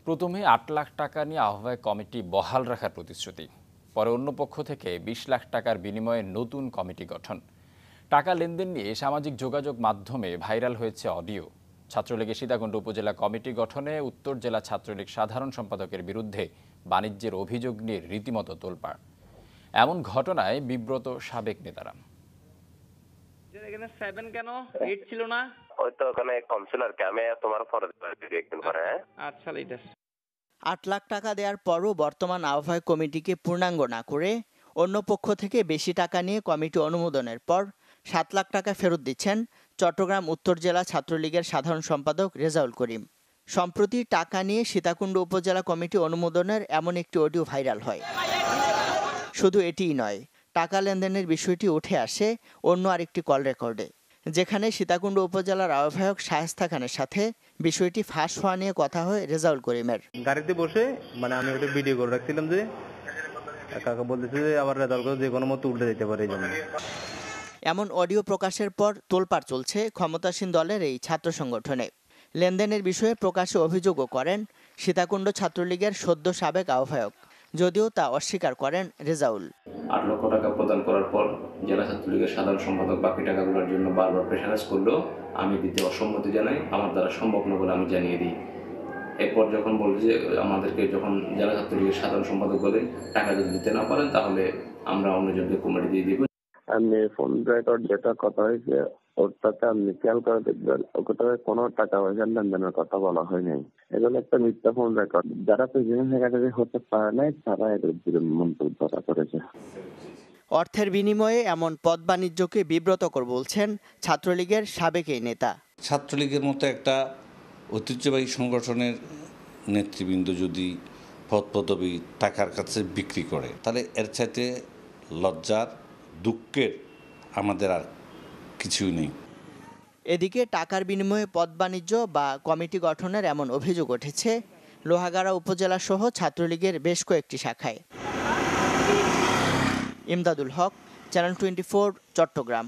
প্রথমে ৮ লাখ টাকা নিয়ে আহ্বায়ক কমিটি বহাল রাখার প্রতিশ্রুতি, পরে অন্য পক্ষ থেকে ২০ লাখ টাকার বিনিময়ে নতুন কমিটি গঠন। টাকা লেনদেন নিয়ে সামাজিক যোগাযোগ মাধ্যমে ভাইরাল হয়েছে অডিও। ছাত্রলীগের সীতাকুণ্ড উপজেলা কমিটি গঠনে উত্তর জেলা ছাত্রলীগ সাধারণ সম্পাদকের বিরুদ্ধে বাণিজ্যের অভিযোগ নিয়ে রীতিমতো তোলপাড়। এমন ঘটনায় বিব্রত সাবেক নেতারা। এখানে 7 কেন 8 ছিল না? হয়তো ওখানে কম ছিল আর কি। আমি তোমার পরে একদিন পরে। আচ্ছা লিডার। ৮ লাখ টাকা দেওয়ার পরও বর্তমান আহ্বায়ক কমিটিকে পূর্ণাঙ্গ না করে অন্য পক্ষ থেকে বেশি টাকা নিয়ে কমিটি অনুমোদনের পর ৭ লাখ টাকা ফেরত দিচ্ছেন চট্টগ্রাম উত্তর জেলা ছাত্রলীগের সাধারণ সম্পাদক রেজাউল করিম। সম্প্রতি টাকা নিয়ে সীতাকুণ্ড উপজেলা কমিটি অনুমোদনের এমন একটি অডিও ভাইরাল হয়। শুধু এটিই নয়, টাকা লেনদেনের বিষয়টি উঠে আসে অন্য আরেকটি কল রেকর্ডে, যেখানে সীতাকুণ্ড উপজেলার আহ্বায়ক শায়েস্তা খানের সাথে বিষয়টি ফাঁস হওয়া নিয়ে কথা হয় রেজাউল করিমের। গাড়িতে বসে আমি একটা ভিডিও করে রাখছিলাম যে কাকা বলতেছে যে আবার রেজাউল করে যে কোনো মতো উল্টে যেতে পারে এই জন্য। এমন অডিও প্রকাশের পর তোলপাড় চলছে ক্ষমতাসীন দলের এই ছাত্র সংগঠনে। লেনদেনের বিষয়ে প্রকাশ্যে অভিযোগও করেন সীতাকুণ্ড ছাত্রলীগের সদ্য সাবেক আহ্বায়ক, যদিও তা অস্বীকার করেন রেজাউল। ৮ লক্ষ টাকা প্রদান করার পর জেলা ছাত্রলীগের সাধারণ সম্পাদক বাকি টাকাগুলোর জন্য বারবার প্রেসারাইজ করলেও আমি দিতে অসম্মতি জানাই, আমার দ্বারা সম্ভব না বলে আমি জানিয়ে দিই। এরপর যখন বলছে যে আমাদেরকে যখন জেলা ছাত্রলীগের সাধারণ সম্পাদক বলেন টাকা যদি দিতে না পারেন তাহলে আমরা অন্য জনকে কমিটি দিয়ে দিব। আমি ফোন রেকর্ড যেটা কথা হয়েছে ওটাতে আপনি খেয়াল করে দেখবেন, ওটাতে কোনো টাকা পয়সার লেনদেনের কথা বলা হয় নাই। এগুলো একটা মিথ্যা ফোন রেকর্ড। যারা প্রেসিডেন্ট সেক্রেটারি হতে পারে নাই তারা এদের মন্তব্য করেছে। অর্থের বিনিময়ে এমন পদ বাণিজ্যকে বিব্রতকর বলছেন ছাত্রলীগের সাবেক এই নেতা। ছাত্রলীগের মতো একটা ঐতিহ্যবাহী সংগঠনের নেতৃবৃন্দ যদি পদ পদবি টাকার কাছে বিক্রি করে তাহলে এর চাইতে লজ্জার দুঃখের আমাদের আর কিছুই নেই। এদিকে টাকার বিনিময়ে পদ বাণিজ্য বা কমিটি গঠনের এমন অভিযোগ উঠেছে লোহাগাড়া উপজেলা সহ ছাত্রলীগের বেশ কয়েকটি শাখায়। ইমদাদুল হক, চ্যানেল 24, চট্টগ্রাম।